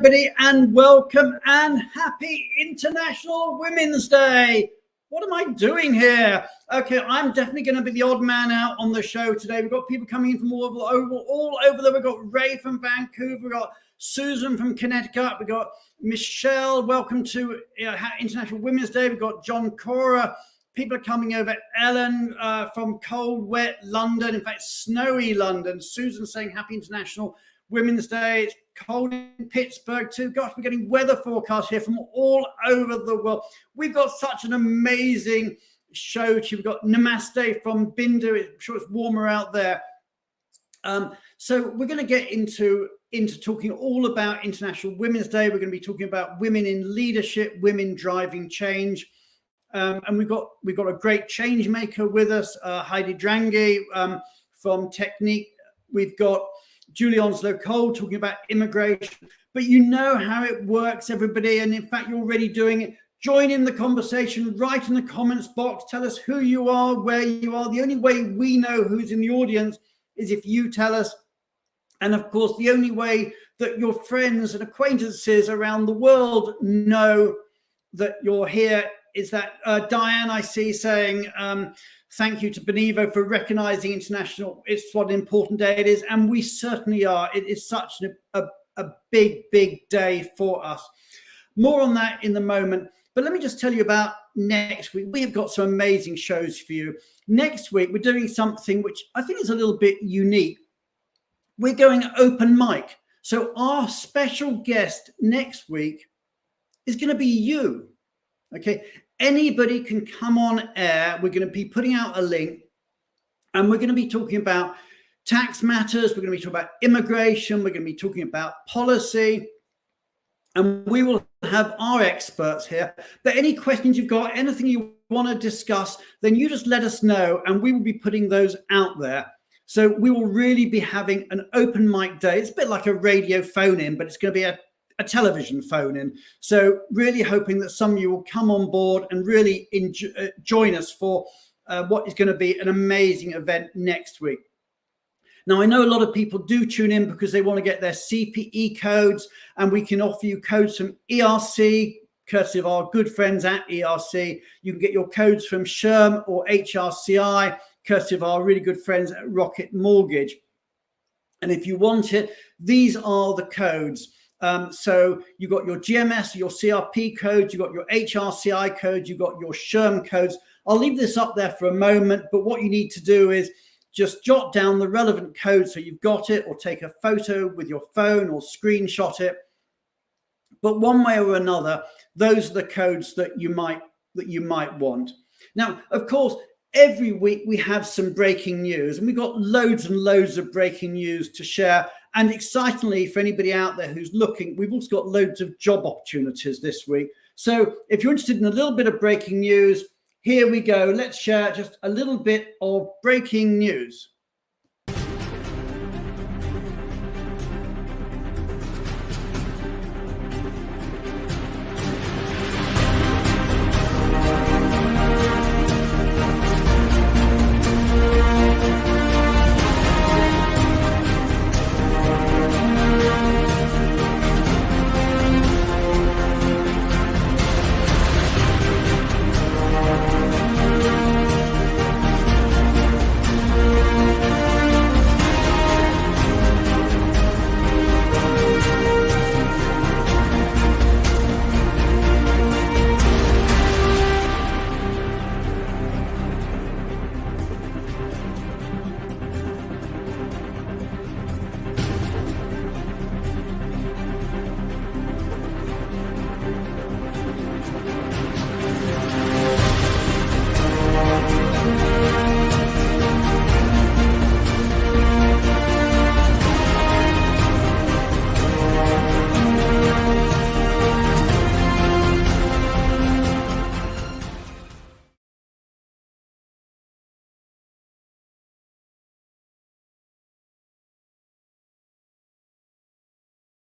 Everybody, and welcome and happy International Women's Day. What am I doing here? Okay, I'm definitely going to be the odd man out on the show today. We've got people coming in from all over there. We've got Ray from Vancouver. We've got Susan from Connecticut. We've got Michelle. Welcome to International Women's Day. We've got John Cora. People are coming over. Ellen from cold, wet London. In fact, snowy London. Susan saying happy International Women's Day. It's cold in Pittsburgh too. Gosh, we're getting weather forecasts here from all over the world. We've got such an amazing show. We've got Namaste from Bindu. I'm sure it's warmer out there. So we're going to get into talking all about International Women's Day. We're going to be talking about women in leadership, women driving change. And we've got a great change maker with us, Heidi Drangi from Technique. We've got Julie Onslow-Cole talking about immigration, but you know how it works, everybody. And in fact, you're already doing it. Join in the conversation, write in the comments box, tell us who you are, where you are. The only way we know who's in the audience is if you tell us. And of course, the only way that your friends and acquaintances around the world know that you're here is that Diane, I see, saying, thank you to Benivo for recognizing international. It's what an important day it is. And we certainly are. It is such a big, big day for us. More on that in the moment. But let me just tell you about next week. We have got some amazing shows for you. Next week, we're doing something which I think is a little bit unique. We're going open mic. So our special guest next week is going to be you. Okay, anybody can come on air. We're going to be putting out a link and we're going to be talking about tax matters. We're going to be talking about immigration. We're going to be talking about policy. And we will have our experts here. But any questions you've got, anything you want to discuss, then you just let us know and we will be putting those out there. So we will really be having an open mic day. It's a bit like a radio phone in, but it's going to be a television phone in. So really hoping that some of you will come on board and really join us for what is going to be an amazing event next week. Now, I know a lot of people do tune in because they want to get their CPE codes, and we can offer you codes from ERC, courtesy of our good friends at ERC. You can get your codes from SHRM or HRCI, courtesy of our really good friends at Rocket Mortgage. And if you want it, these are the codes. So you got your GMS, your CRP codes, you got your HRCI codes, you got your SHRM codes. I'll leave this up there for a moment, but what you need to do is just jot down the relevant code so you've got it, or take a photo with your phone or screenshot it. But one way or another, those are the codes that you might want. Now, of course, every week we have some breaking news, and we've got loads and loads of breaking news to share. And excitingly, for anybody out there who's looking, we've also got loads of job opportunities this week. So if you're interested in a little bit of breaking news, here we go. Let's share just a little bit of breaking news.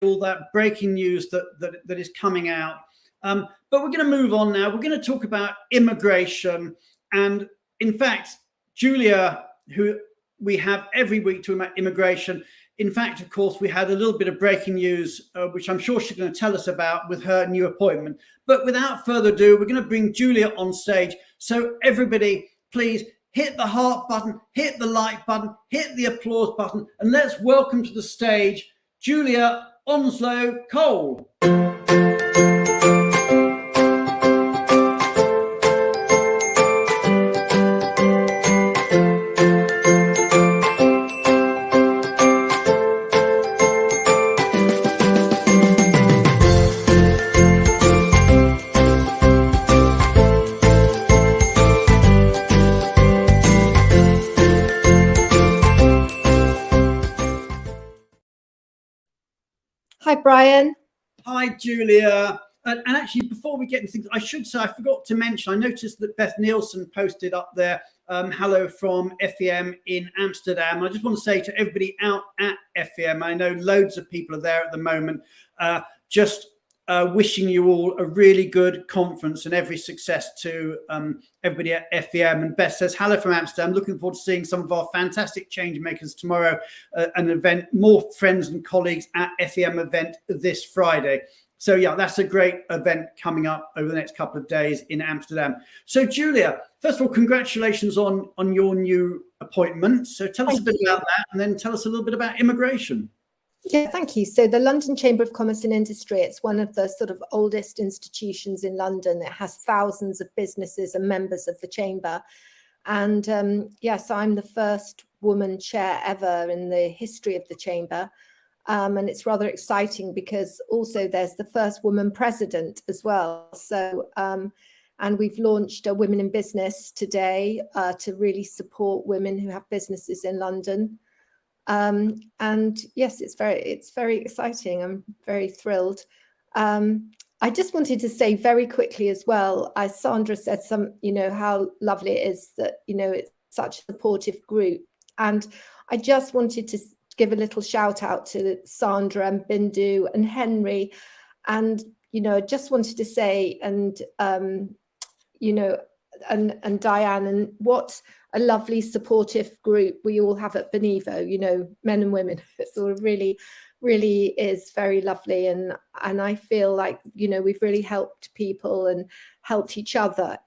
All that breaking news that is coming out. But we're going to move on now. We're going to talk about immigration. And in fact, Julia, who we have every week talking about immigration. In fact, of course, we had a little bit of breaking news, which I'm sure she's going to tell us about with her new appointment. But without further ado, we're going to bring Julia on stage. So everybody, please hit the heart button, hit the like button, hit the applause button, and let's welcome to the stage Julia Onslow Cole. Hi, Brian. Hi, Julia. And actually, before we get into things, I should say, I forgot to mention, I noticed that Beth Nielsen posted up there, hello from FEM in Amsterdam. I just want to say to everybody out at FEM, I know loads of people are there at the moment, wishing you all a really good conference and every success to everybody at FEM. And Beth says, hello from Amsterdam. Looking forward to seeing some of our fantastic change makers tomorrow, an event, more friends and colleagues at FEM event this Friday. So yeah, that's a great event coming up over the next couple of days in Amsterdam. So Julia, first of all, congratulations on your new appointment. So tell us a bit about that, and then tell us a little bit about immigration. Yeah, thank you. So the London Chamber of Commerce and Industry, it's one of the sort of oldest institutions in London. It has thousands of businesses and members of the chamber. And so I'm the first woman chair ever in the history of the chamber. And it's rather exciting because also there's the first woman president as well. So, and we've launched a Women in Business today to really support women who have businesses in London. And yes, it's very exciting. I'm very thrilled. I just wanted to say very quickly as well, as Sandra said, how lovely it is that, it's such a supportive group. And I just wanted to give a little shout out to Sandra and Bindu and Henry. And, just wanted to say, and Diane, and what a lovely supportive group we all have at Benivo, men and women. It's all really, really is very lovely. And I feel like, we've really helped people and helped each other,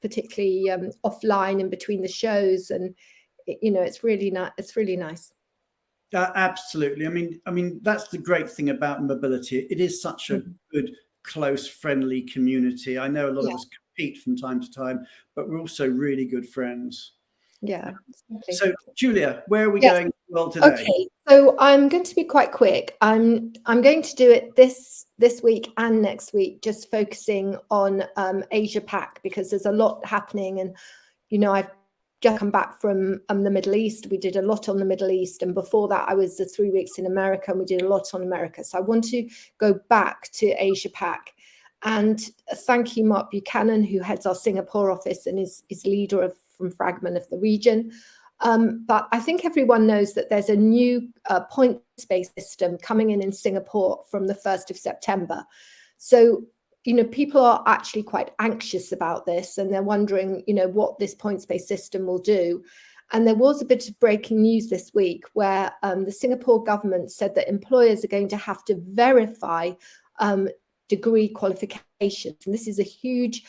particularly offline and between the shows. And, it's really nice. Absolutely. I mean, that's the great thing about mobility. It is such a good, close, friendly community. I know a lot of us compete from time to time, but we're also really good friends. Yeah. Exactly. So, Julia, where are we going well today? Okay, so I'm going to be quite quick. I'm going to do it this week and next week, just focusing on Asia Pac, because there's a lot happening, and I've just come back from the Middle East. We did a lot on the Middle East, and before that I was the 3 weeks in America, and we did a lot on America. So I want to go back to Asia Pac, and thank you, Mark Buchanan, who heads our Singapore office and is leader from Fragment of the region. But I think everyone knows that there's a new points-based system coming in Singapore from the 1st of September. So people are actually quite anxious about this, and they're wondering, what this points-based system will do. And there was a bit of breaking news this week where the Singapore government said that employers are going to have to verify degree qualifications. And this is a huge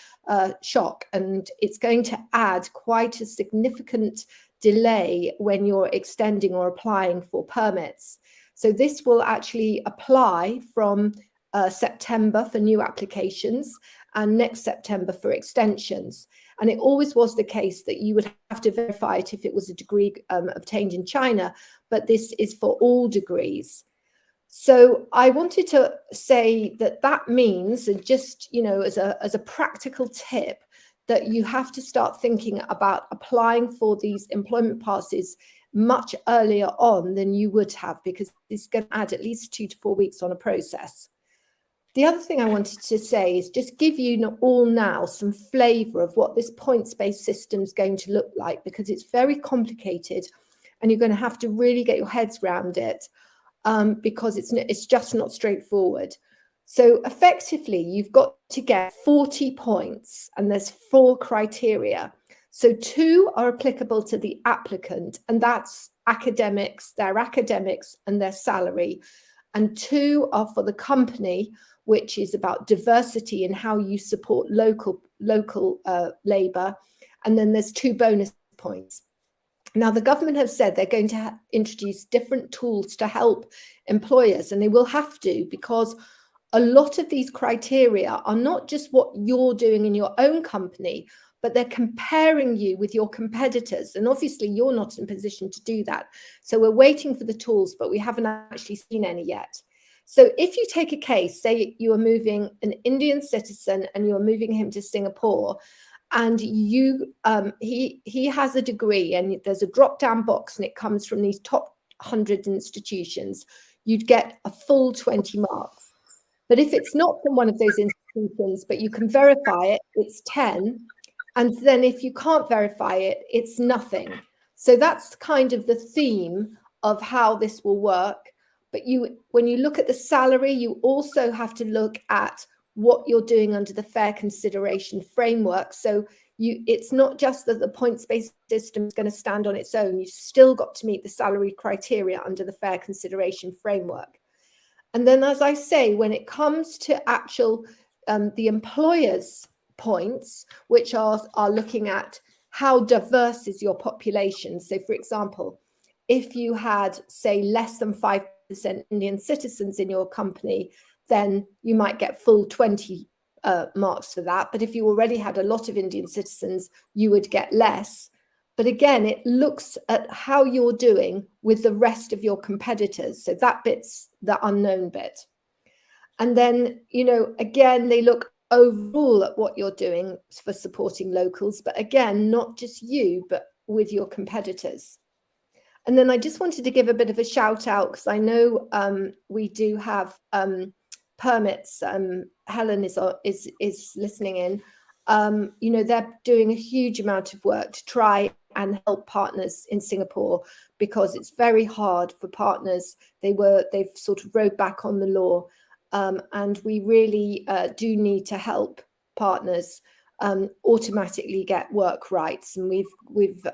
shock, and it's going to add quite a significant delay when you're extending or applying for permits. So this will actually apply from September for new applications and next September for extensions. And it always was the case that you would have to verify it if it was a degree obtained in China, but this is for all degrees. So I wanted to say that means, and just, as a practical tip, that you have to start thinking about applying for these employment passes much earlier on than you would have, because it's going to add at least 2 to 4 weeks on a process. The other thing I wanted to say is just give you all now some flavour of what this points-based system is going to look like, because it's very complicated and you're going to have to really get your heads around it, because it's just not straightforward. So effectively, you've got to get 40 points, and there's 4 criteria. So 2 are applicable to the applicant, and that's academics, their academics and their salary. And 2 are for the company, which is about diversity and how you support local labour. And then there's 2 bonus points. Now, the government have said they're going to introduce different tools to help employers, and they will have to, because a lot of these criteria are not just what you're doing in your own company, but they're comparing you with your competitors. And obviously, you're not in a position to do that. So we're waiting for the tools, but we haven't actually seen any yet. So if you take a case, say you are moving an Indian citizen and you are moving him to Singapore, and he has a degree and there's a drop-down box and it comes from these top 100 institutions, you'd get a full 20 marks. But if it's not from one of those institutions, but you can verify it, it's 10. And then if you can't verify it, it's nothing. So that's kind of the theme of how this will work. But when you look at the salary, you also have to look at what you're doing under the fair consideration framework. So it's not just that the points-based system is going to stand on its own. You've still got to meet the salary criteria under the fair consideration framework. And then, as I say, when it comes to actual the employer's points, which are looking at how diverse is your population. So, for example, if you had, say, less than 5% Indian citizens in your company, then you might get full 20 marks for that. But if you already had a lot of Indian citizens, you would get less. But again, it looks at how you're doing with the rest of your competitors. So that bit's the unknown bit. And then, again, they look overall at what you're doing for supporting locals, but again, not just you, but with your competitors. And then I just wanted to give a bit of a shout out, because I know we do have permits. Helen is listening in. They're doing a huge amount of work to try and help partners in Singapore, because it's very hard for partners. They've sort of rode back on the law, and we really do need to help partners automatically get work rights. And we've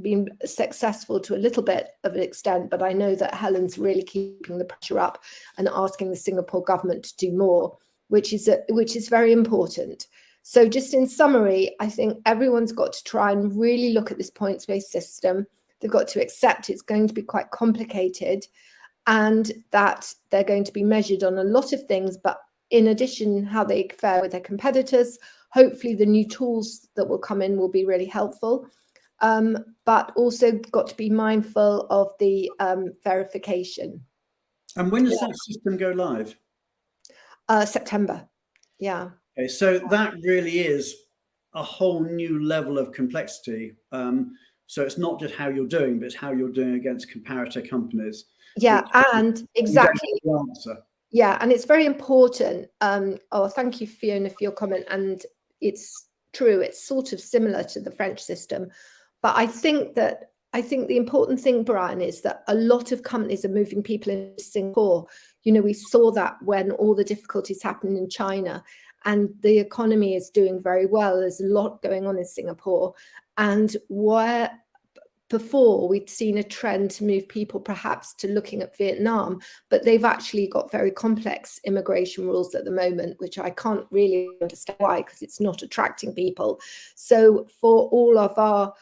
been successful to a little bit of an extent, but I know that Helen's really keeping the pressure up and asking the Singapore government to do more, which is very important. So just in summary, I think everyone's got to try and really look at this points-based system. They've got to accept it's going to be quite complicated, and that they're going to be measured on a lot of things, but in addition, how they fare with their competitors. Hopefully the new tools that will come in will be really helpful. But also got to be mindful of the verification. And when does that system go live? September. Yeah. Okay, so that really is a whole new level of complexity. So it's not just how you're doing, but it's how you're doing against comparator companies. Yeah, and exactly. Yeah, and it's very important. Thank you, Fiona, for your comment. And it's true, it's sort of similar to the French system. But I think the important thing, Brian, is that a lot of companies are moving people into Singapore. We saw that when all the difficulties happened in China, and the economy is doing very well. There's a lot going on in Singapore. And where before we'd seen a trend to move people perhaps to looking at Vietnam, but they've actually got very complex immigration rules at the moment, which I can't really understand why, because it's not attracting people. So for all of our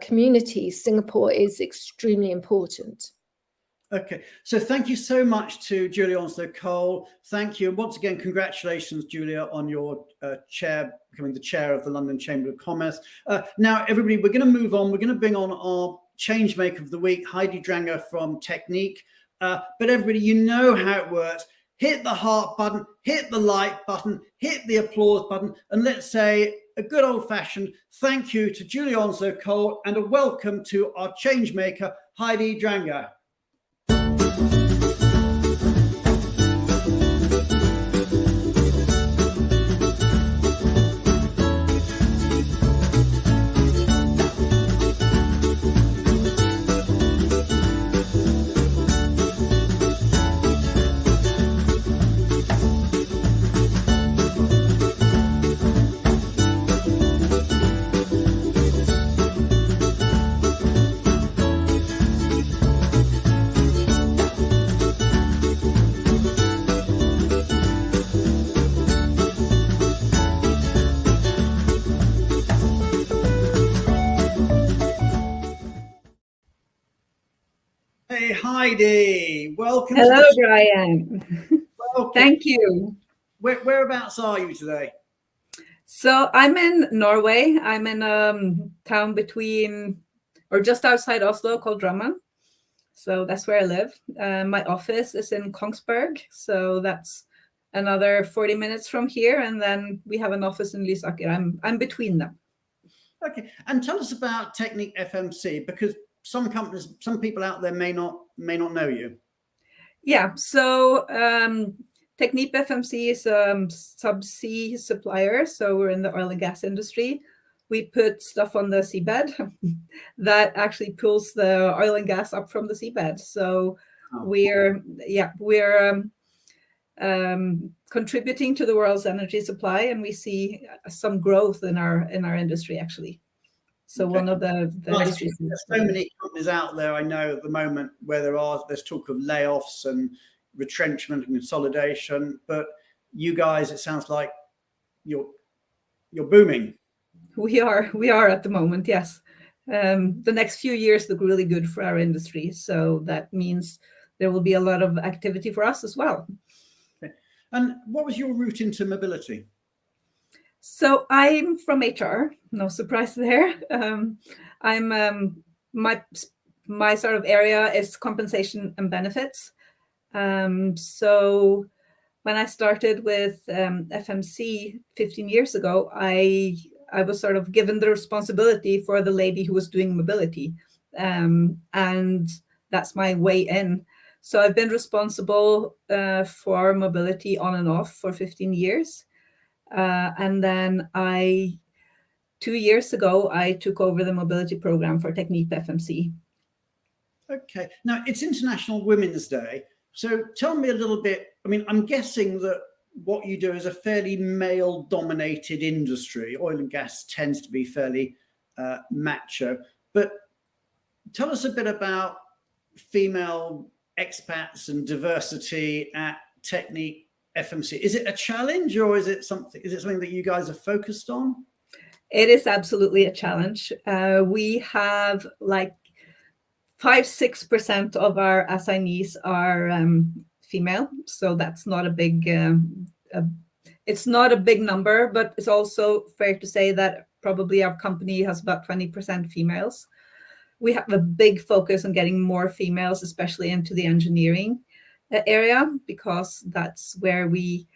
communities, Singapore is extremely important. Okay, so thank you so much to Julia Onslow-Cole. Thank you. And once again, congratulations, Julia, on your becoming the chair of the London Chamber of Commerce. Now, everybody, we're going to move on. We're going to bring on our Changemaker of the Week, Heidi Dranger from Technique. But everybody, you know how it works. Hit the heart button, hit the like button, hit the applause button, and let's say a good old-fashioned thank you to Julia Onslow-Cole and a welcome to our Changemaker, Heidi Dranger. Hey, Heidi. Welcome. Hello, Brian. Welcome. Thank you. Whereabouts are you today? So I'm in Norway. I'm in a town between or just outside Oslo called Drammen. So that's where I live. My office is in Kongsberg. So that's another 40 minutes from here. And then we have an office in Lysaker. I'm between them. Okay. And tell us about Technique FMC, because some people out there may not know you. Yeah. So Technique FMC is a subsea supplier. So we're in the oil and gas industry. We put stuff on the seabed that actually pulls the oil and gas up from the seabed. So we're contributing to the world's energy supply, and we see some growth in our industry actually. So one of the industries. There's so many companies out there I know at the moment where there's talk of layoffs and retrenchment and consolidation, but you guys, it sounds like you're booming. We are at the moment, yes. The next few years look really good for our industry, so that means there will be a lot of activity for us as well. Okay. And what was your route into mobility? So I'm from HR, no surprise there. My sort of area is compensation and benefits. So when I started with FMC 15 years ago, I was sort of given the responsibility for the lady who was doing mobility. And that's my way in. So I've been responsible for mobility on and off for 15 years. And then 2 years ago, I took over the mobility program for Technique FMC. Okay. Now, it's International Women's Day. So tell me a little bit. I mean, I'm guessing that what you do is a fairly male-dominated industry. Oil and gas tends to be fairly macho. But tell us a bit about female expats and diversity at Technique FMC. Is it a challenge, or is it something that you guys are focused on? It is absolutely a challenge. We have like 5-6% of our assignees are female, so that's not a big. It's not a big number, but it's also fair to say that probably our company has about 20% females. We have a big focus on getting more females, especially into the engineering area, because that's where we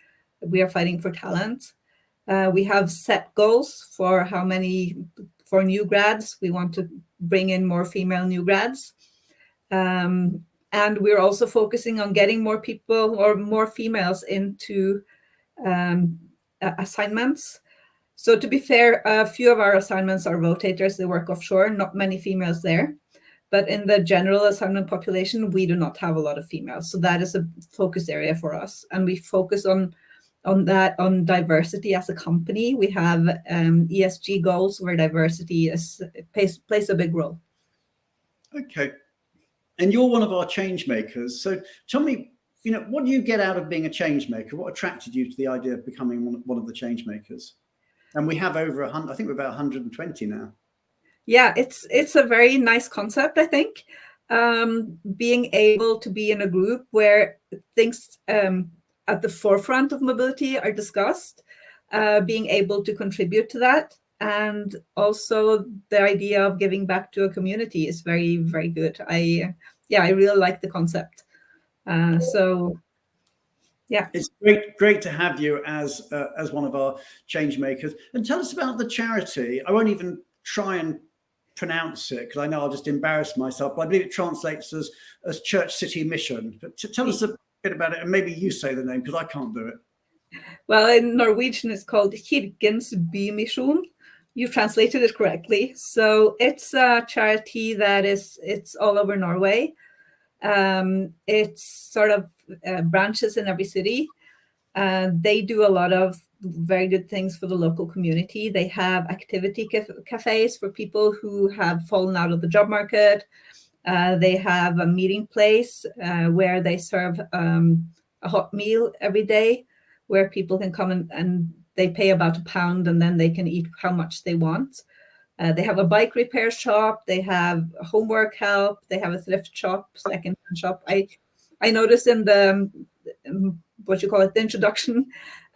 are fighting for talent. We have set goals for for new grads. We want to bring in more female new grads. And we're also focusing on getting more people or more females into assignments. So to be fair, a few of our assignments are rotators. They work offshore, not many females there. But in the general assignment population, we do not have a lot of females. So that is a focus area for us. And we focus on diversity as a company. We have ESG goals where diversity plays a big role. Okay. And you're one of our change makers. So tell me, what do you get out of being a change maker? What attracted you to the idea of becoming one of the change makers? And we have over 100, I think we're about 120 now. Yeah, it's a very nice concept, I think. Being able to be in a group where things at the forefront of mobility are discussed, being able to contribute to that. And also the idea of giving back to a community is very, very good. I really like the concept. So yeah, it's great to have you as one of our change makers. And tell us about the charity. I won't even try and pronounce it because I know I'll just embarrass myself, but I believe it translates as Church City Mission. But tell us a bit about it, and maybe you say the name because I can't do it. Well, in Norwegian it's called Kirkens Bymisjon. You translated it correctly. So it's a charity that it's all over Norway. It's sort of branches in every city. They do a lot of very good things for the local community. They have activity cafes for people who have fallen out of the job market. They have a meeting place where they serve a hot meal every day, where people can come and they pay about £1 and then they can eat how much they want. They have a bike repair shop. They have homework help. They have a thrift shop, secondhand shop. I noticed in the what you call it, the introduction,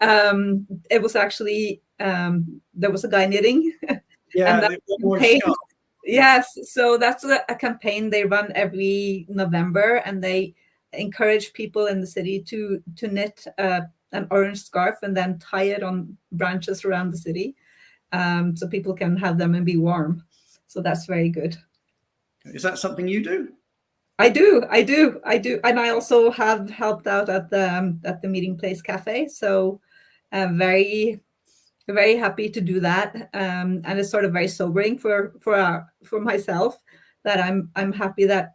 it was actually there was a guy knitting. Yeah, and yes, so that's a campaign they run every November, and they encourage people in the city to knit an orange scarf and then tie it on branches around the city, so people can have them and be warm. So that's very good. Is that something you do? I do, and I also have helped out at the Meeting Place Cafe. So very happy to do that, and it's sort of very sobering for myself that I'm happy that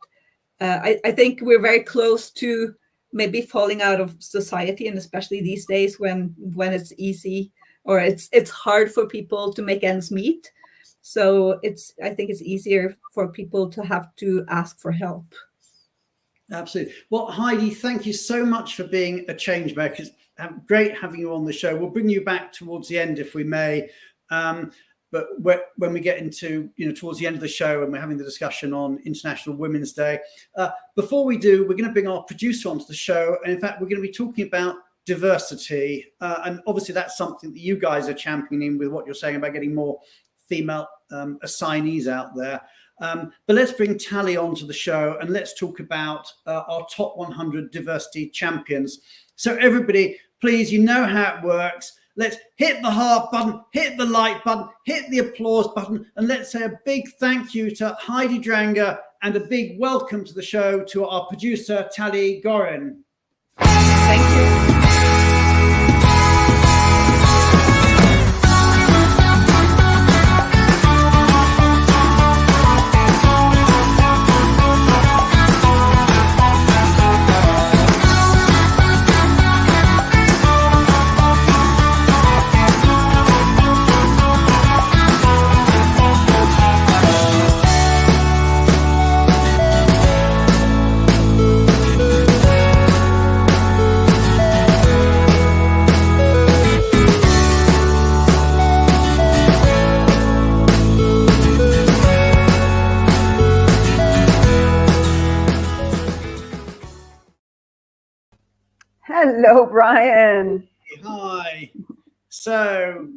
I think we're very close to maybe falling out of society, and especially these days when it's easy or it's hard for people to make ends meet. So I think it's easier for people to have to ask for help. Absolutely. Well, Heidi, thank you so much for being a change maker. It's great having you on the show. We'll bring you back towards the end if we may. But when we get into, towards the end of the show and we're having the discussion on International Women's Day, before we do, we're going to bring our producer onto the show. And in fact, we're going to be talking about diversity. And obviously that's something that you guys are championing with what you're saying about getting more female assignees out there. But let's bring Tally onto the show and let's talk about our top 100 diversity champions. So everybody, please, you know how it works. Let's hit the heart button, hit the like button, hit the applause button, and let's say a big thank you to Heidi Dranger and a big welcome to the show to our producer, Tally Gorin. Thank you. Hello, Brian. Hi. So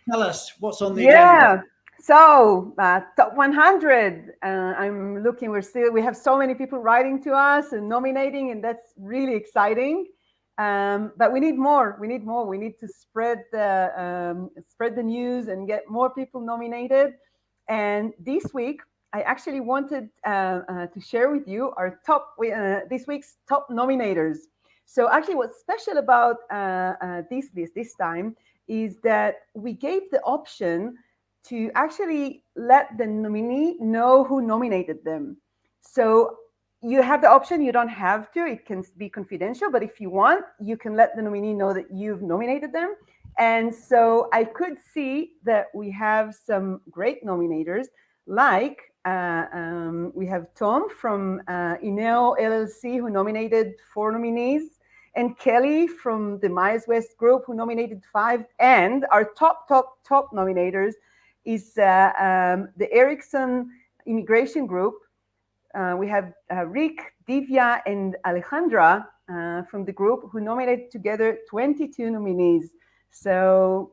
tell us what's on the agenda. So top 100. I'm looking. We have so many people writing to us and nominating, and that's really exciting. But we need more. We need to spread the news and get more people nominated. And this week, I actually wanted to share with you our this week's top nominators. So actually what's special about this list this time is that we gave the option to actually let the nominee know who nominated them. So you have the option, you don't have to, it can be confidential, but if you want, you can let the nominee know that you've nominated them. And so I could see that we have some great nominators, like we have Tom from Ineo LLC, who nominated 4 nominees, and Kelly from the Myers West Group, who nominated 5. And our top nominators is the Erickson Immigration Group. We have Rick, Divya, and Alejandra from the group, who nominated together 22 nominees. So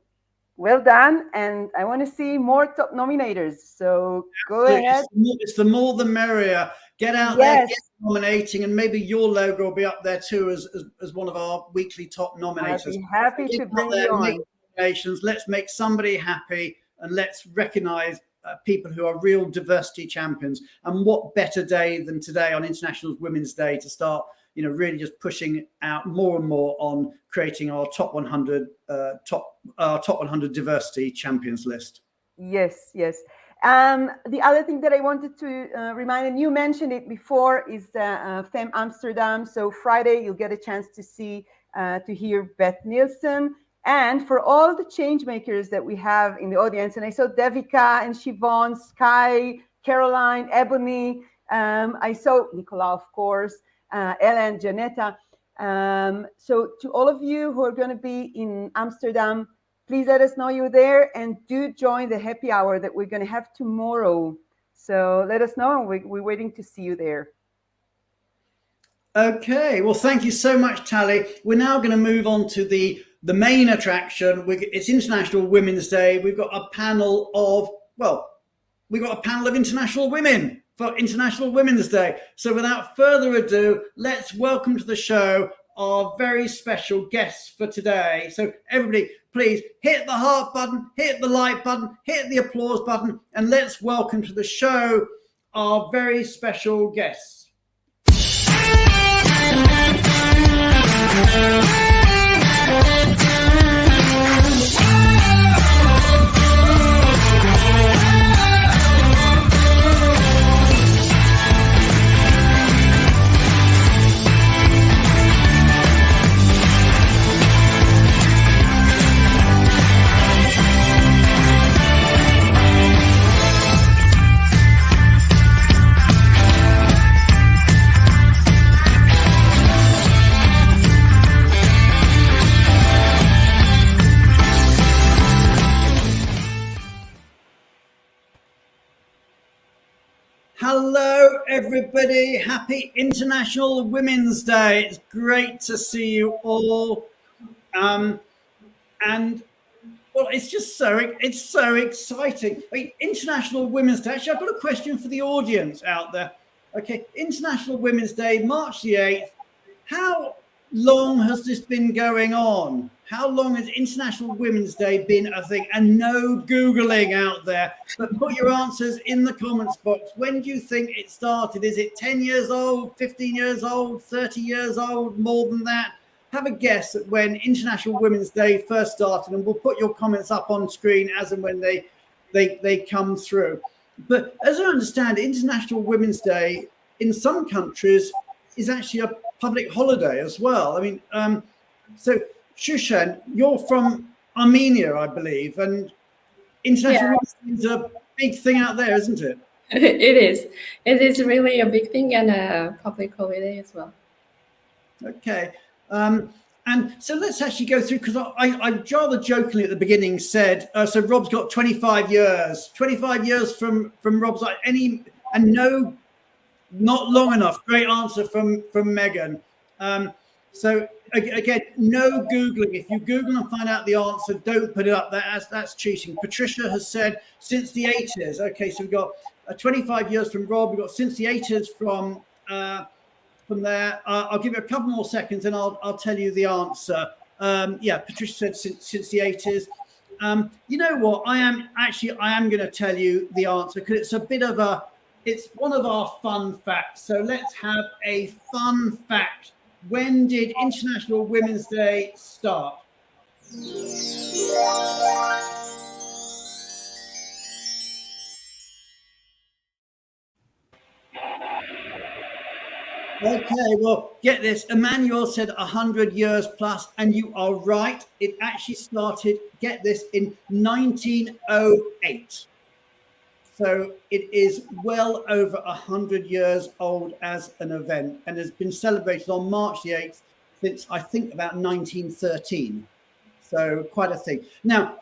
well done, and I want to see more top nominators. So go ahead. It's the more the merrier. Get out there, get nominating, and maybe your logo will be up there too as one of our weekly top nominators. I'll be happy to bring you on. Nominations. Let's make somebody happy, and let's recognize people who are real diversity champions. And what better day than today on International Women's Day to start, really just pushing out more and more on creating our top 100 diversity champions list. Yes. The other thing that I wanted to remind, and you mentioned it before, is Femme Amsterdam. So Friday, you'll get a chance to hear Beth Nielsen. And for all the change makers that we have in the audience, and I saw Devika and Siobhan, Sky, Caroline, Ebony, I saw Nicola, of course, Ellen, Janetta. So to all of you who are going to be in Amsterdam, Please let us know you're there, and do join the happy hour that we're going to have tomorrow. So let us know, and we're waiting to see you there. Okay, well, thank you so much, Tally. We're now going to move on to the main attraction. It's International Women's Day. We've got a panel of, international women for International Women's Day. So without further ado, let's welcome to the show our very special guests for today. So everybody, please hit the heart button, hit the like button, hit the applause button, and let's welcome to the show our very special guests. Hello, everybody. Happy International Women's Day. It's great to see you all. And well, it's so exciting. I mean, International Women's Day. Actually, I've got a question for the audience out there. Okay, International Women's Day, March the 8th. How long has this been going on? How long has International Women's Day been a thing? And no Googling out there, but put your answers in the comments box. When do you think it started? Is it 10 years old, 15 years old, 30 years old, more than that? Have a guess at when International Women's Day first started, and we'll put your comments up on screen as and when they come through. But as I understand, International Women's Day in some countries is actually a public holiday as well. I mean, so Shushan, you're from Armenia, I believe, and International Women's Day is a big thing out there, isn't it? It is. It is really a big thing and a public holiday as well. Okay. And so let's actually go through, because I rather jokingly at the beginning said, so Rob's got 25 years. 25 years from Rob's, no, not long enough. Great answer from Megan. So again, no Googling. If you Google and find out the answer, don't put it up there. That's cheating. Patricia has said since the 80s. Okay, so we've got 25 years from Rob. We've got since the 80s from there. I'll give you a couple more seconds and I'll tell you the answer. Patricia said since the 80s. You know what? I am going to tell you the answer because it's one of our fun facts. So let's have a fun fact. When did International Women's Day start? Okay, well, get this. Emmanuel said 100 years plus, and you are right. It actually started, get this, in 1908. So it is well over 100 years old as an event and has been celebrated on March the 8th since, I think, about 1913. So quite a thing. Now,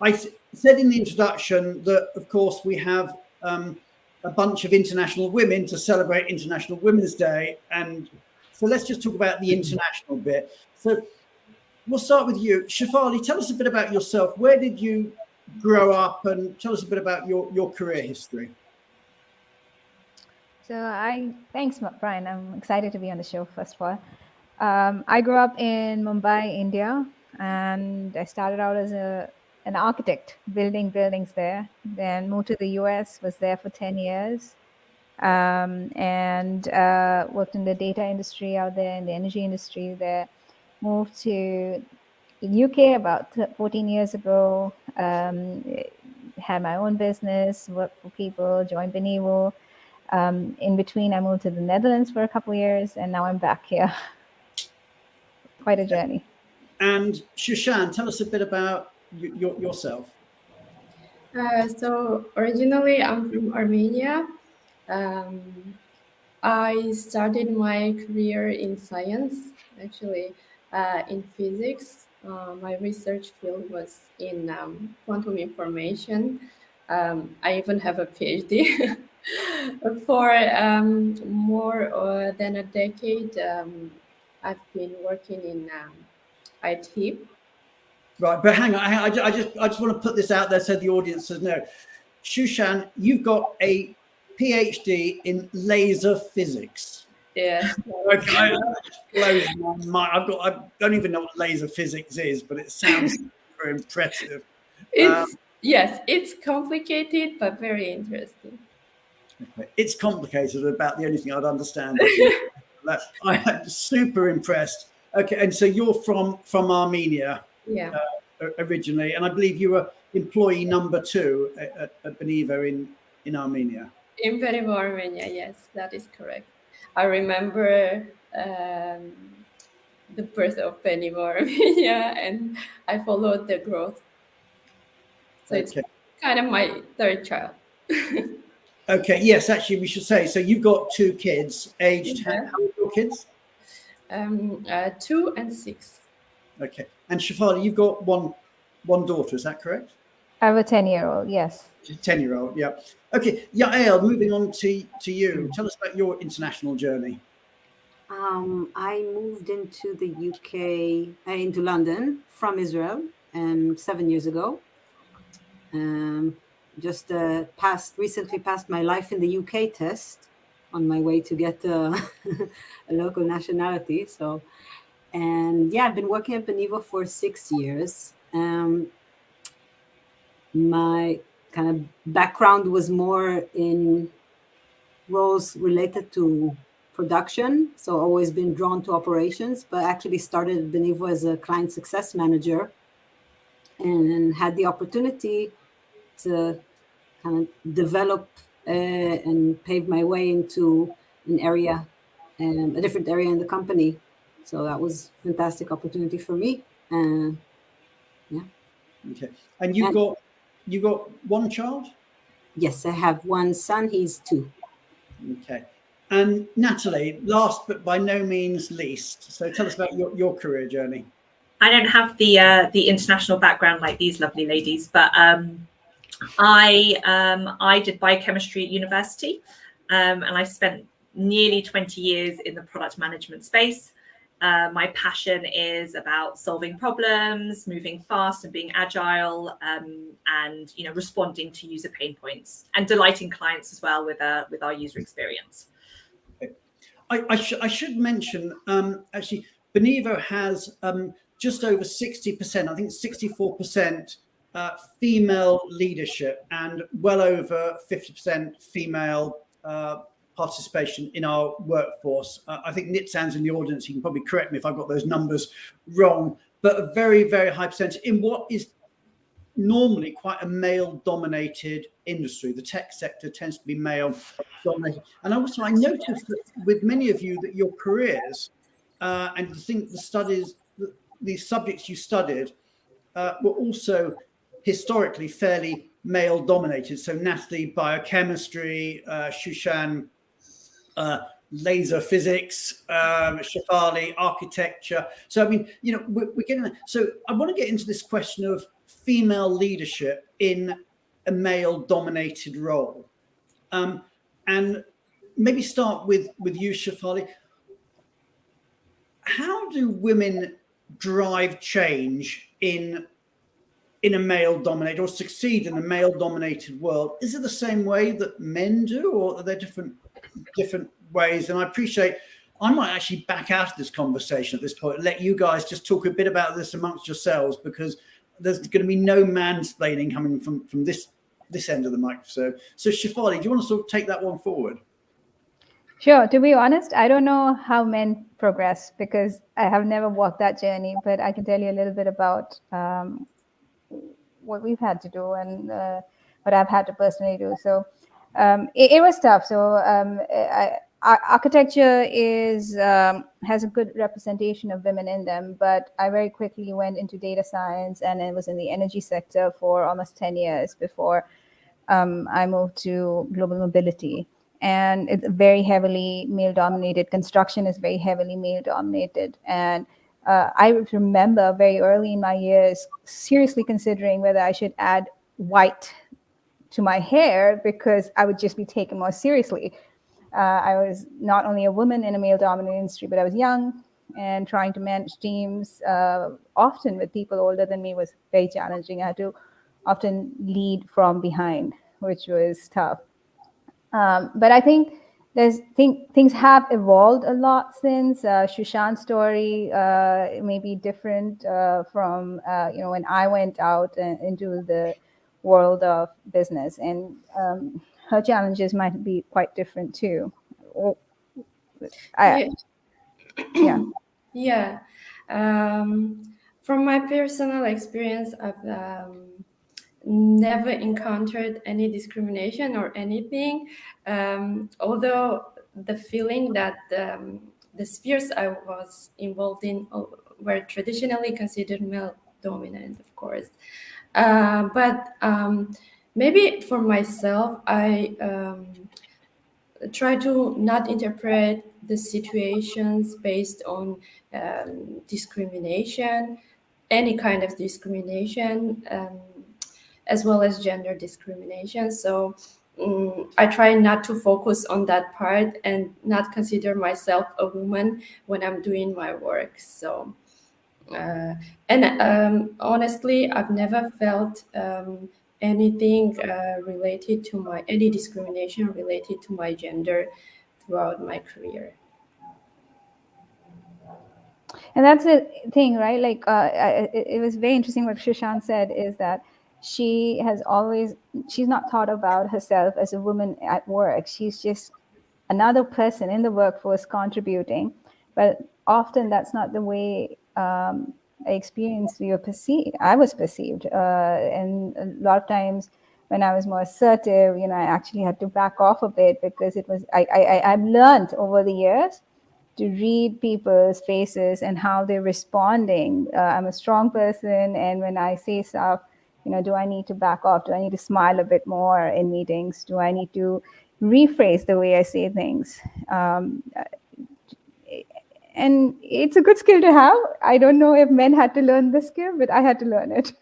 I said in the introduction that, of course, we have a bunch of international women to celebrate International Women's Day. And so let's just talk about the international bit. So we'll start with you. Shefali, tell us a bit about yourself. Where did you grow up, and tell us a bit about your career history. So thanks, Brian. I'm excited to be on the show, first of all. I grew up in Mumbai, India, and I started out as an architect, building buildings there. Then moved to the US, was there for 10 years, and worked in the data industry out there, in the energy industry there. Moved to the UK about 14 years ago, had my own business, worked for people, joined Benivo. In between, I moved to the Netherlands for a couple of years, and now I'm back here. Quite a journey. And Shushan, tell us a bit about yourself. So originally, I'm from Armenia. I started my career in science, actually, in physics. my research field was in quantum information. I even have a PhD. For more than a decade, I've been working in IT. Right, but hang on, I just want to put this out there so the audience says no. Shushan, you've got a PhD in laser physics. Yeah. Okay, that blows my mind. I don't even know what laser physics is, but it sounds super impressive. Yes, it's complicated but very interesting. It's complicated, about the only thing I'd understand. I'm super impressed. Okay, and so you're from Armenia, Yeah. Originally, and I believe you were employee number 2 at Benivo in Armenia. In Benivo, Armenia, yes, that is correct. I remember the birth of Benivo, Armenia, and I followed the growth. So it's kind of my third child. Okay, yes, actually, we should say, so you've got 2 kids, aged, how old are your kids? 2 and 6. Okay, and Shefali, you've got one daughter, is that correct? I have a 10-year-old, yes. 10-year-old, yeah. Okay, Yael, moving on to you. Tell us about your international journey. I moved into the UK, into London from Israel 7 years ago. Just recently passed my life in the UK test on my way to get a local nationality. So, and yeah, I've been working at Benivo for 6 years. My kind of background was more in roles related to production, so always been drawn to operations, but actually started at Benivo as a client success manager and had the opportunity to kind of develop and pave my way into an area, a different area in the company. So that was a fantastic opportunity for me. Yeah. Okay, and you've got one child? Yes, I have one son. He's 2. Okay. And Natalie, last but by no means least, so tell us about your career journey. I don't have the international background like these lovely ladies, but I did biochemistry at university, and I spent nearly 20 years in the product management space. My passion is about solving problems, moving fast and being agile, and responding to user pain points and delighting clients as well with our user experience. I should mention, actually, Benivo has just over 60%, I think 64% female leadership and well over 50% female participation in our workforce. I think Nitzan's in the audience. He can probably correct me if I've got those numbers wrong, but a very, very high percentage in what is normally quite a male-dominated industry. The tech sector tends to be male-dominated. And also, I noticed that with many of you that your careers and the studies, the subjects you studied were also historically fairly male-dominated. So Natalie, biochemistry, Shushan, laser physics, Shefali, architecture. So, I mean, we're getting there. So I want to get into this question of female leadership in a male-dominated role. And maybe start with you, Shefali. How do women drive change in a male-dominated or succeed in a male-dominated world? Is it the same way that men do, or are there different ways? And I appreciate, I might actually back out of this conversation at this point, let you guys just talk a bit about this amongst yourselves, because there's going to be no mansplaining coming from this end of the microphone. So Shefali, do you want to sort of take that one forward? Sure. To be honest, I don't know how men progress because I have never walked that journey, but I can tell you a little bit about what we've had to do and what I've had to personally do. So it was tough. So architecture has a good representation of women in them, but I very quickly went into data science and I was in the energy sector for almost 10 years before I moved to global mobility. And it's very heavily male dominated. Construction is very heavily male dominated. And I remember very early in my years seriously considering whether I should add white to my hair because I would just be taken more seriously. I was not only a woman in a male-dominated industry, but I was young, and trying to manage teams often with people older than me was very challenging. I had to often lead from behind, which was tough. But I think things have evolved a lot since. Shushan's story may be different from when I went out into the world of business, and her challenges might be quite different too. Yeah. Yeah. From my personal experience, I've never encountered any discrimination or anything. Although the feeling that the spheres I was involved in were traditionally considered male dominant, of course. But maybe for myself, I try to not interpret the situations based on discrimination, any kind of discrimination, as well as gender discrimination. So I try not to focus on that part and not consider myself a woman when I'm doing my work. So, honestly, I've never felt anything related to any discrimination related to my gender throughout my career. And that's the thing, right? Like, it was very interesting what Shushan said is that she's not thought about herself as a woman at work. She's just another person in the workforce contributing. But often that's not the way I was perceived. And a lot of times when I was more assertive, I actually had to back off a bit because I've learned over the years to read people's faces and how they're responding. I'm a strong person, and when I say stuff, do I need to back off? Do I need to smile a bit more in meetings? Do I need to rephrase the way I say things? And it's a good skill to have. I don't know if men had to learn this skill, but I had to learn it.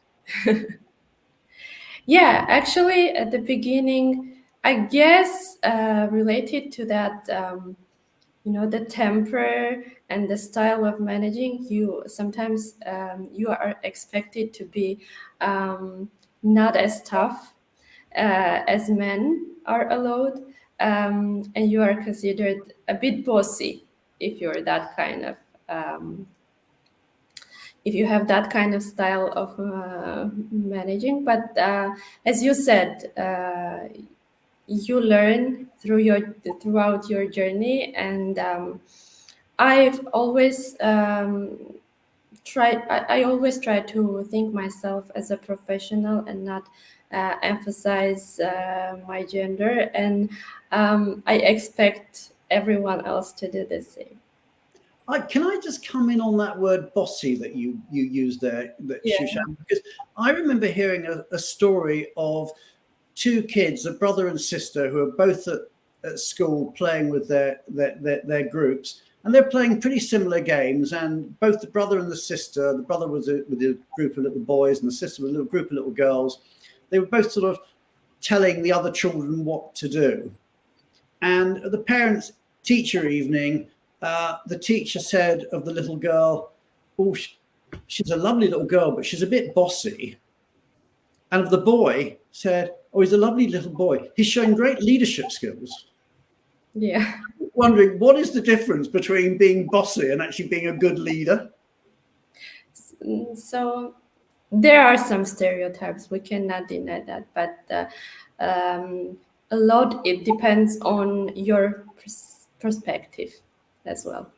Yeah, actually, at the beginning, I guess related to that, the temper and the style of managing, you sometimes you are expected to be not as tough as men are allowed, and you are considered a bit bossy if you're that kind of if you have that kind of style of managing. But as you said, you learn throughout your journey, and I've always I always try to think myself as a professional and not emphasize my gender, and I expect everyone else to do the same. Can I just come in on that word bossy that you used there, Shushan? Because I remember hearing a story of two kids, a brother and sister, who are both at school playing with their groups, and they're playing pretty similar games. And both the brother and the sister, the brother was with a group of little boys, and the sister was a little group of little girls. They were both sort of telling the other children what to do. And at the parents-teacher evening, the teacher said of the little girl, "Oh, she's a lovely little girl, but she's a bit bossy." And of the boy said, "Oh, he's a lovely little boy. He's showing great leadership skills." Yeah. Wondering, what is the difference between being bossy and actually being a good leader? So there are some stereotypes. We cannot deny that. But a lot, it depends on your perspective as well.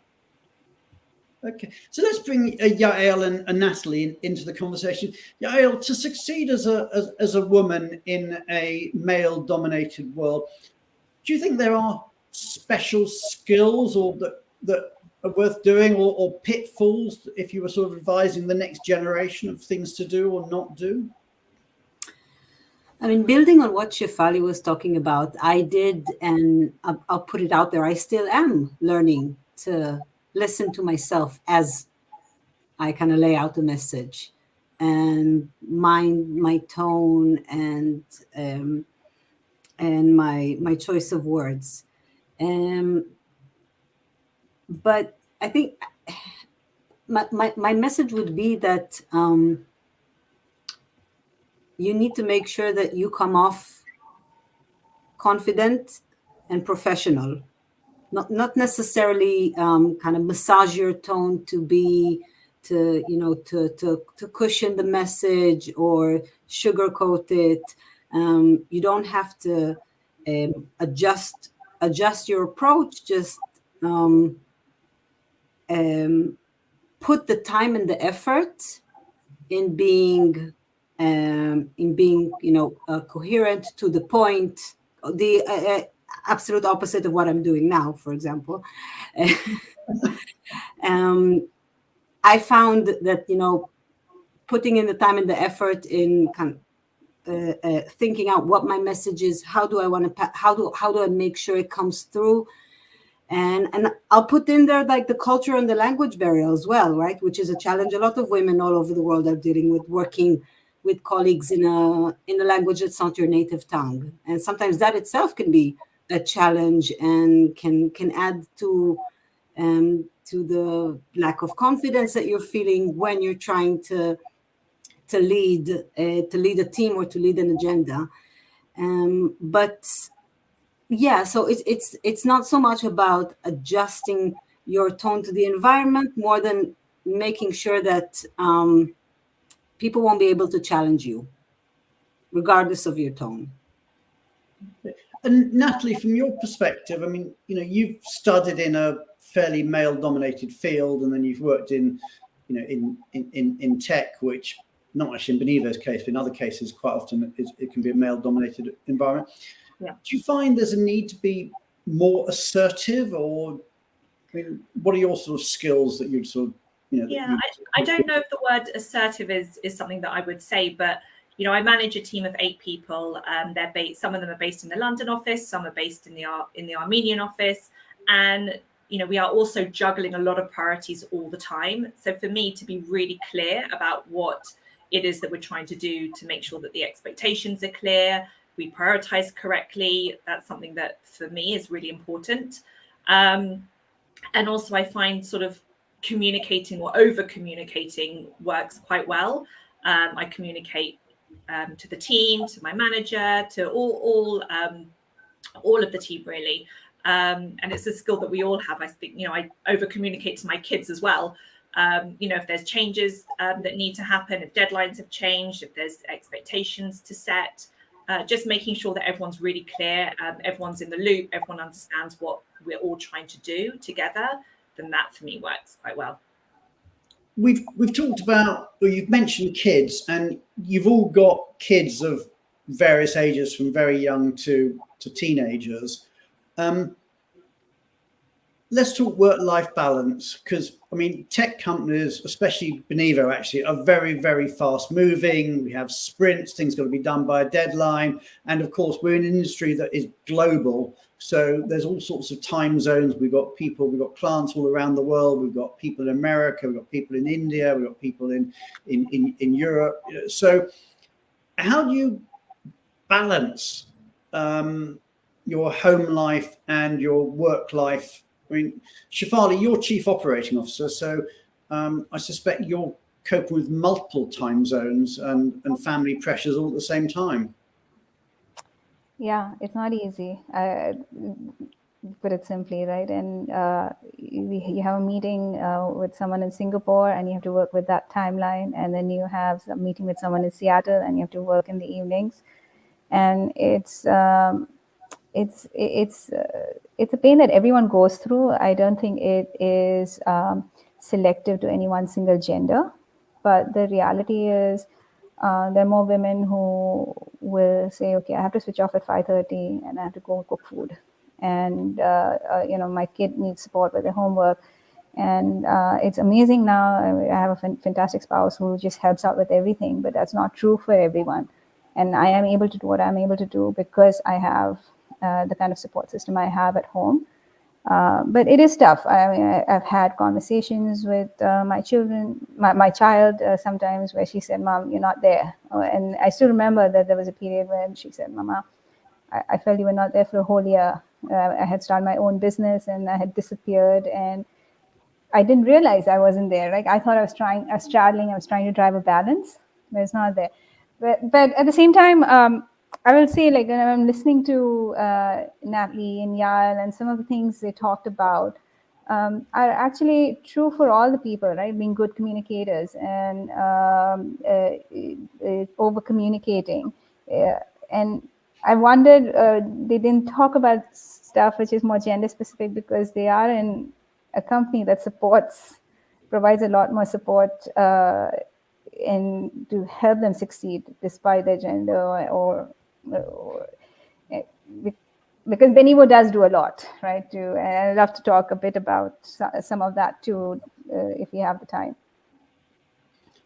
Okay, so let's bring Yael and Natalie into the conversation. Yael, to succeed as a woman in a male-dominated world, do you think there are special skills or that are worth doing, or pitfalls if you were sort of advising the next generation of things to do or not do? I mean, building on what Shefali was talking about, I did, and I'll put it out there, I still am learning to listen to myself as I kind of lay out the message and mind my tone and my choice of words. But I think my message would be that you need to make sure that you come off confident and professional, not necessarily kind of massage your tone to cushion the message or sugarcoat it. You don't have to adjust your approach. Just put the time and the effort in being coherent, to the point, the absolute opposite of what I'm doing now, for example. I found that putting in the time and the effort in kind of thinking out what my message is, how do I make sure it comes through. And I'll put in there like the culture and the language barrier as well, right? Which is a challenge a lot of women all over the world are dealing with, working with colleagues in a language that's not your native tongue. And sometimes that itself can be a challenge and can add to the lack of confidence that you're feeling when you're trying to lead a team or to lead an agenda. But yeah, so it's not so much about adjusting your tone to the environment, more than making sure that people won't be able to challenge you, regardless of your tone. And Natalie, from your perspective, I mean, you've studied in a fairly male-dominated field, and then you've worked in tech, which not actually in Benivo's case, but in other cases, quite often it can be a male-dominated environment. Yeah. Do you find there's a need to be more assertive, or what are your sort of skills that you'd sort of, I don't know if the word assertive is something that I would say, but I manage a team of 8 people. Some of them are based in the London office, some are based in the Armenian office, and we are also juggling a lot of priorities all the time. So for me to be really clear about what it is that we're trying to do to make sure that the expectations are clear, we prioritize correctly, that's something that for me is really important. And also I find sort of communicating or over communicating works quite well. I communicate to the team, to my manager, to all of the team really. And it's a skill that we all have. I think, I over communicate to my kids as well. If there's changes that need to happen, if deadlines have changed, if there's expectations to set, just making sure that everyone's really clear, everyone's in the loop, everyone understands what we're all trying to do together, then that for me works quite well. We've talked about, or you've mentioned kids, and you've all got kids of various ages, from very young to teenagers. Let's talk work-life balance, because tech companies, especially Benivo, actually are very, very fast moving. We have sprints, things got to be done by a deadline, and of course we're in an industry that is global, so there's all sorts of time zones. We've got clients all around the world. We've got people in America, we've got people in India, we've got people in Europe. So how do you balance your home life and your work life? Shefali, you're Chief Operating Officer, so I suspect you're coping with multiple time zones and family pressures all at the same time. Yeah, it's not easy, put it simply, right? And you have a meeting with someone in Singapore, and you have to work with that timeline, and then you have a meeting with someone in Seattle, and you have to work in the evenings, and it's a pain that everyone goes through. I don't think it is selective to any one single gender, but the reality is there are more women who will say, okay, I have to switch off at 5:30 and I have to go cook food, and my kid needs support with their homework, and it's amazing now. I have a fantastic spouse who just helps out with everything, but that's not true for everyone. And I am able to do what I'm able to do because I have the kind of support system I have at home. But it is tough. I mean, I've had conversations with my children, my child sometimes where she said, "Mom, you're not there." And I still remember that there was a period when she said, "Mama, I felt you were not there for a whole year. I had started my own business and I had disappeared, and I didn't realize I wasn't there. Like I thought I was straddling, I was trying to drive a balance, but it's not there." But at the same time, I will say, like, when I'm listening to Natalie and Yael and some of the things they talked about are actually true for all the people, right? Being good communicators and over communicating. And I wondered, they didn't talk about stuff which is more gender specific because they are in a company that provides a lot more support and to help them succeed despite their gender or because Benivo does do a lot, right? And I'd love to talk a bit about some of that too, if you have the time.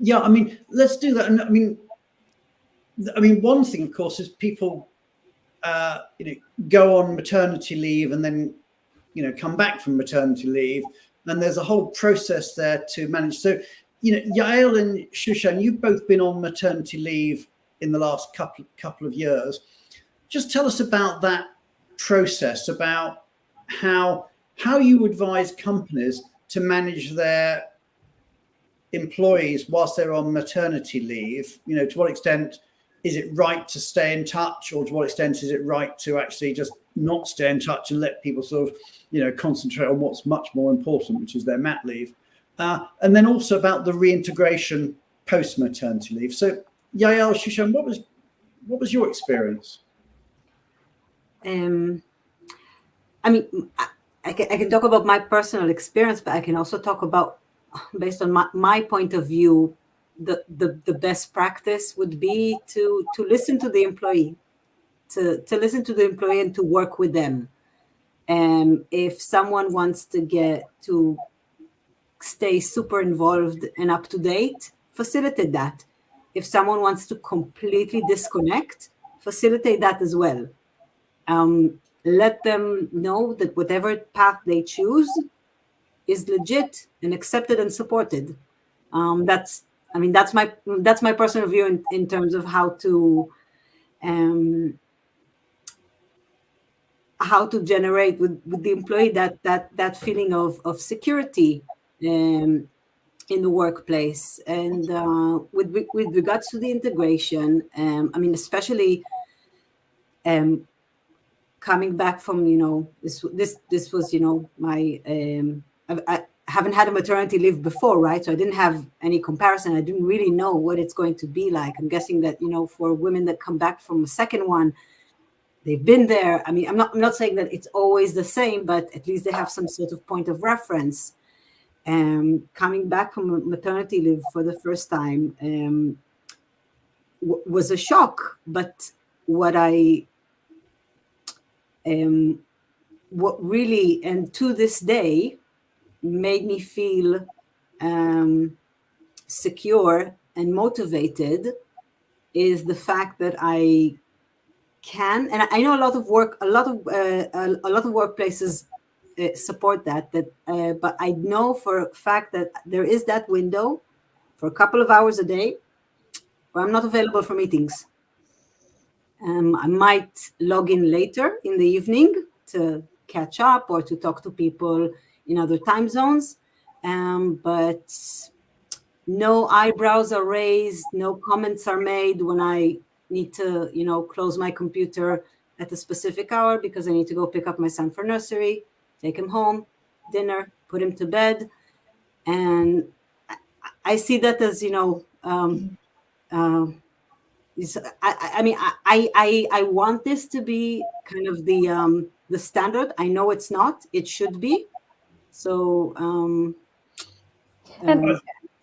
Yeah, I mean, let's do that. And I mean, one thing, of course, is people, go on maternity leave and then, come back from maternity leave, and there's a whole process there to manage. So, Yael and Shushan, you've both been on maternity leave in the last couple of years. Just tell us about that process, about how you advise companies to manage their employees whilst they're on maternity leave. To what extent is it right to stay in touch, or to what extent is it right to actually just not stay in touch and let people sort of, concentrate on what's much more important, which is their mat leave. And then also about the reintegration post-maternity leave. So, Yael, Shushan, what was your experience? I mean, I can talk about my personal experience, but I can also talk about, based on my point of view, the best practice would be to listen to the employee, to listen to the employee and to work with them. If someone wants to stay super involved and up to date, facilitate that. If someone wants to completely disconnect, facilitate that as well. Let them know that whatever path they choose is legit and accepted and supported. That's my personal view in terms of how to generate with the employee that feeling of security in the workplace. And with regards to the integration, especially coming back from, this was, my I haven't had a maternity leave before, right? So I didn't have any comparison. I didn't really know what it's going to be like. I'm guessing that, for women that come back from a second one, they've been there. I mean, I'm not saying that it's always the same, but at least they have some sort of point of reference. Coming back from maternity leave for the first time was a shock. But what really, and to this day, made me feel secure and motivated is the fact that I can, and I know a lot of workplaces support that, but I know for a fact that there is that window for a couple of hours a day where I'm not available for meetings. I might log in later in the evening to catch up or to talk to people in other time zones, but no eyebrows are raised, no comments are made when I need to, close my computer at a specific hour because I need to go pick up my son for nursery, take him home, dinner, put him to bed. And I see that as, I want this to be kind of the standard. I know it's not, it should be. So, and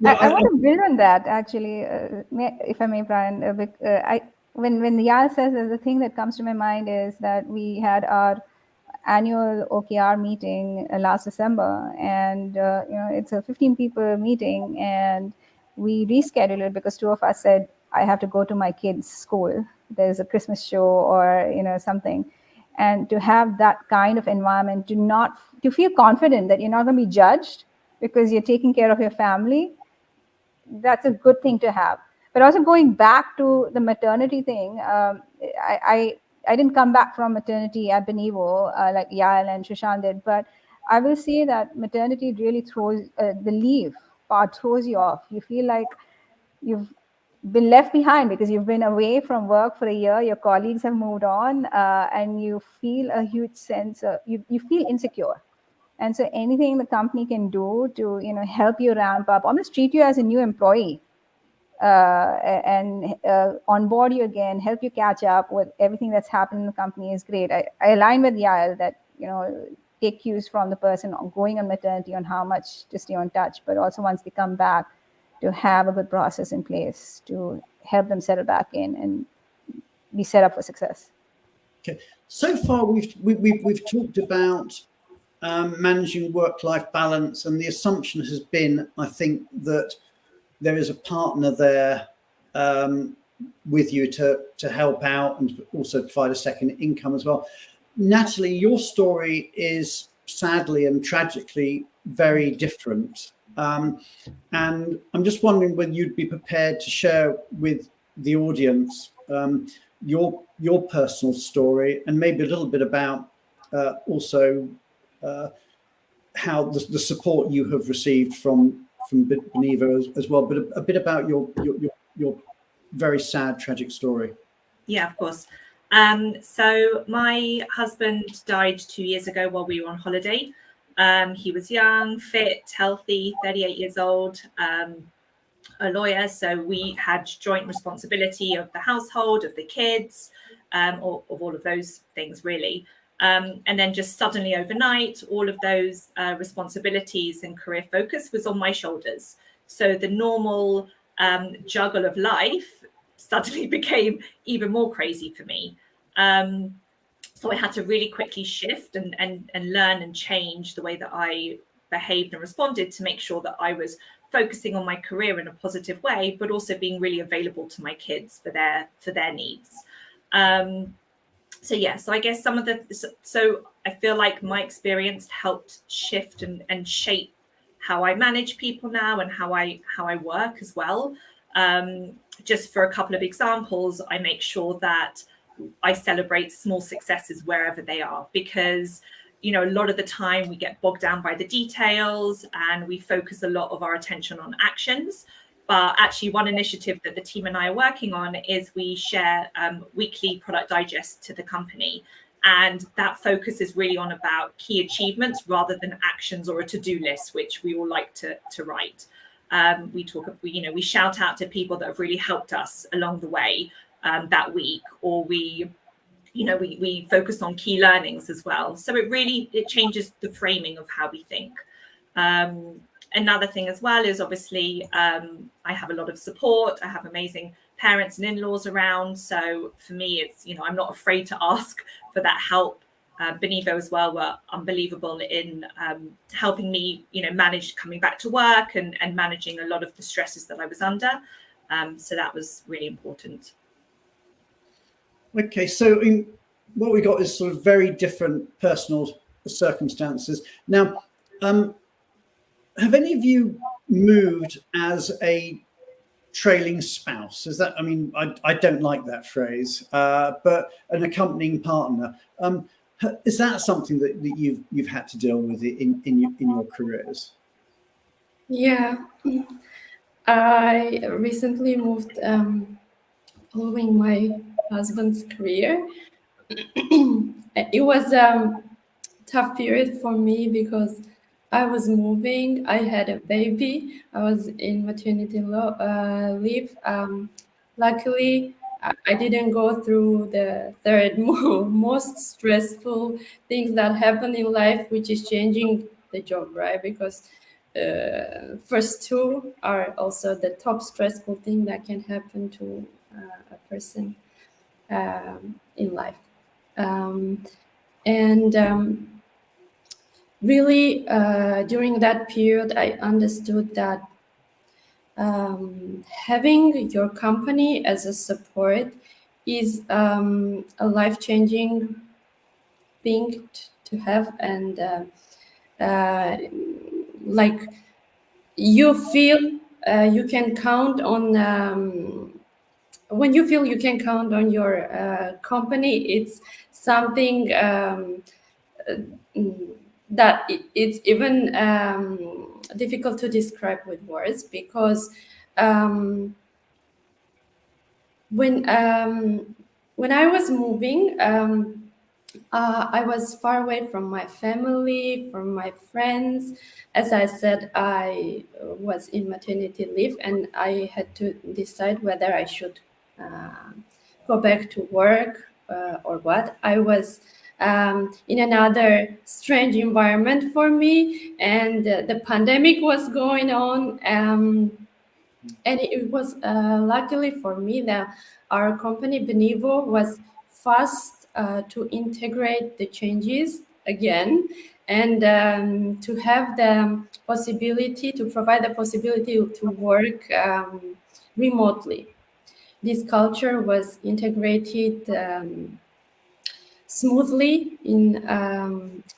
I want to build on that, actually, if I may, Brian. When Yael says, the thing that comes to my mind is that we had our annual OKR meeting last December, and it's a 15 people meeting, and we rescheduled it because two of us said, I have to go to my kids' school. There's a Christmas show or something. and to have that kind of environment, to feel confident that you're not going to be judged because you're taking care of your family, that's a good thing to have. But also going back to the maternity thing, I didn't come back from maternity at Benivo like Yael and Shushan did, but I will say that maternity really throws, the leave part throws you off. You feel like you've been left behind because you've been away from work for a year, your colleagues have moved on, and you feel a huge sense of, you feel insecure. And so anything the company can do to, help you ramp up, almost treat you as a new employee, and onboard you again, help you catch up with everything that's happened in the company is great. I align with Yael that, take cues from the person going on maternity on how much to stay on touch, but also once they come back, to have a good process in place to help them settle back in and be set up for success. Okay. So far, we've talked about managing work-life balance, and the assumption has been, I think, that there is a partner there with you to help out and also provide a second income as well. Natalie, your story is sadly and tragically very different. And I'm just wondering whether you'd be prepared to share with the audience your personal story and maybe a little bit about also how the support you have received from Benivo as well, but a bit about your very sad, tragic story. Yeah, of course. So my husband died 2 years ago while we were on holiday. He was young, fit, healthy, 38 years old, a lawyer. So we had joint responsibility of the household, of the kids, or of all of those things, really. And then just suddenly overnight, all of those responsibilities and career focus was on my shoulders. So the normal juggle of life suddenly became even more crazy for me. So I had to really quickly shift and learn and change the way that I behaved and responded to make sure that I was focusing on my career in a positive way, but also being really available to my kids for their needs. So I guess so I feel like my experience helped shift and shape how I manage people now and how I work as well. Just for a couple of examples, I make sure that I celebrate small successes wherever they are, because a lot of the time we get bogged down by the details and we focus a lot of our attention on actions. But actually, one initiative that the team and I are working on is we share weekly product digests to the company. And that focus is really on about key achievements rather than actions or a to-do list, which we all like to write. We shout out to people that have really helped us along the way that week, or we focus on key learnings as well. So it changes the framing of how we think. Another thing as well is obviously I have a lot of support. I have amazing parents and in-laws around. So for me, it's, I'm not afraid to ask for that help. Benivo as well were unbelievable in helping me, manage coming back to work and managing a lot of the stresses that I was under. So that was really important. Okay, so what we got is sort of very different personal circumstances. Now, have any of you moved as a trailing spouse? Is that, I don't like that phrase, but an accompanying partner. Is that something that you've had to deal with in your careers? Yeah, I recently moved following my husband's career. It was a tough period for me because I was moving. I had a baby. I was in maternity leave. Luckily, I didn't go through the third most stressful things that happen in life, which is changing the job, right? Because first two are also the top stressful thing that can happen to a person in life. Really, during that period, I understood that having your company as a support is a life-changing thing to have, and like you feel you can count on. When you feel you can count on your company, it's something that it's even difficult to describe with words, because when I was moving, I was far away from my family, from my friends. As I said, I was in maternity leave, and I had to decide whether I should go back to work or what. I was in another strange environment for me, and the pandemic was going on. And it was luckily for me that our company Benivo was fast to integrate the changes again, and to have the possibility to provide the possibility to work remotely. This culture was integrated smoothly in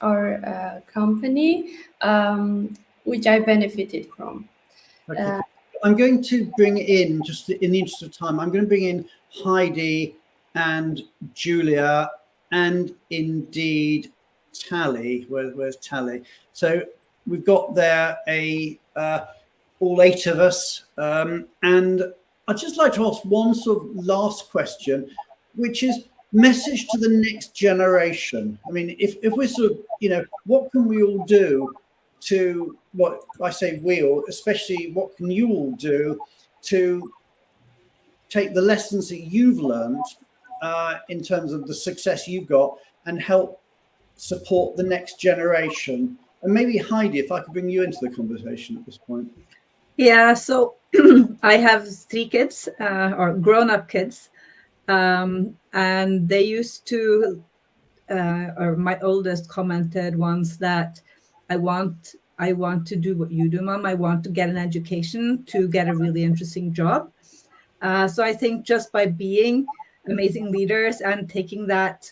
our company, which I benefited from. Okay. I'm going to bring in, just in the interest of time, I'm going to bring in Heidi and Julia and indeed Tally. Where's Tally? So we've got there all 8 of us. And I'd just like to ask one sort of last question, which is message to the next generation. I mean, if we're sort of, what can we all do to, what I say we all, especially what can you all do to take the lessons that you've learned in terms of the success you've got and help support the next generation? And maybe Heidi, if I could bring you into the conversation at this point. Yeah, so I have 3 kids, or grown-up kids, and they used to, or my oldest commented once that I want to do what you do, Mom. I want to get an education to get a really interesting job. So I think just by being amazing leaders and taking that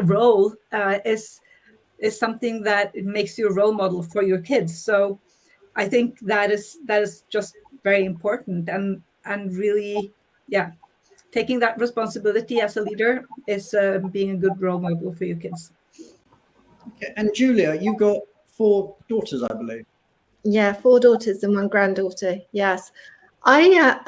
role is something that it makes you a role model for your kids. So I think that is just very important, and really, yeah, taking that responsibility as a leader is being a good role model for your kids. Okay. And Julia, you've got 4 daughters, I believe. Yeah, 4 daughters and 1 granddaughter. Yes, I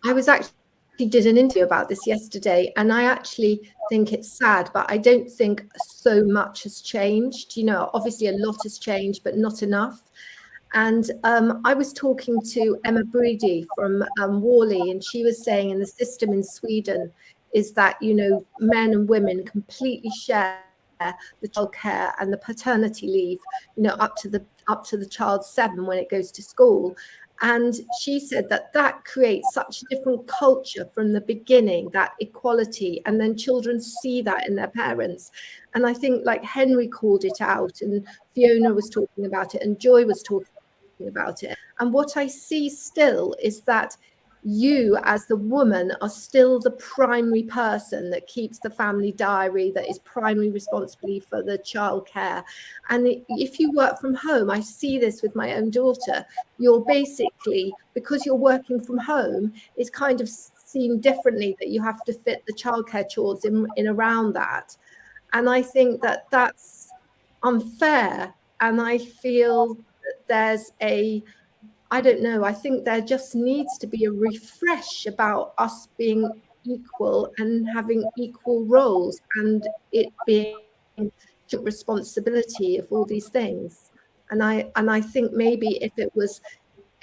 was actually did an interview about this yesterday, and I actually think it's sad, but I don't think so much has changed. Obviously a lot has changed, but not enough. And I was talking to Emma Breedy from Worley, and she was saying in the system in Sweden is that, men and women completely share the childcare and the paternity leave, up to the child's 7 when it goes to school. And she said that creates such a different culture from the beginning, that equality, and then children see that in their parents. And I think, like, Henry called it out, and Fiona was talking about it, and Joy was talking about it. And what I see still is that you as the woman are still the primary person that keeps the family diary, that is primary responsibility for the childcare. And if you work from home, I see this with my own daughter, you're basically, because you're working from home, it's kind of seen differently, that you have to fit the childcare chores in around that. And I think that that's unfair. And I feel that there's I don't know, I think there just needs to be a refresh about us being equal and having equal roles, and it being responsibility of all these things. And I think maybe if it was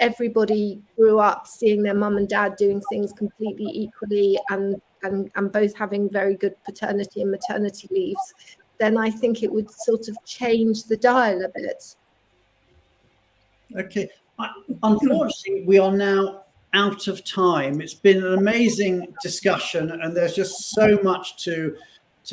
everybody grew up seeing their mum and dad doing things completely equally, and both having very good paternity and maternity leaves, then I think it would sort of change the dial a bit. Okay. Unfortunately, we are now out of time. It's been an amazing discussion, and there's just so much to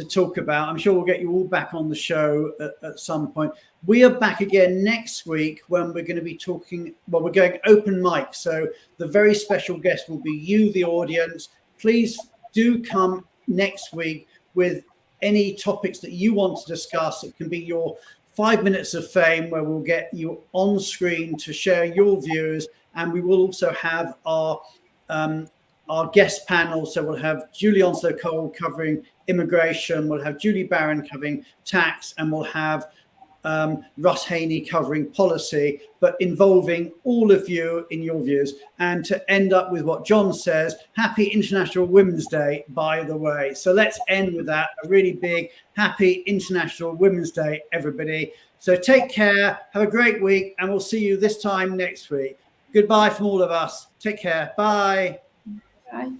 talk about. I'm sure we'll get you all back on the show at some point. We are back again next week when we're going to be talking, well, we're going open mic. So the very special guest will be you, the audience. Please do come next week. with any topics that you want to discuss. It can be your 5 minutes of fame, where we'll get you on screen to share your views. And we will also have our guest panel. So we'll have Julie Onslow-Cole covering immigration, we'll have Julie Barron covering tax, and we'll have Russ Haney covering policy, but involving all of you in your views. And to end up with what John says, happy International Women's Day, by the way. So let's end with that. A really big happy International Women's Day, everybody. So take care, have a great week, and we'll see you this time next week. Goodbye from all of us. Take care. Bye. Bye.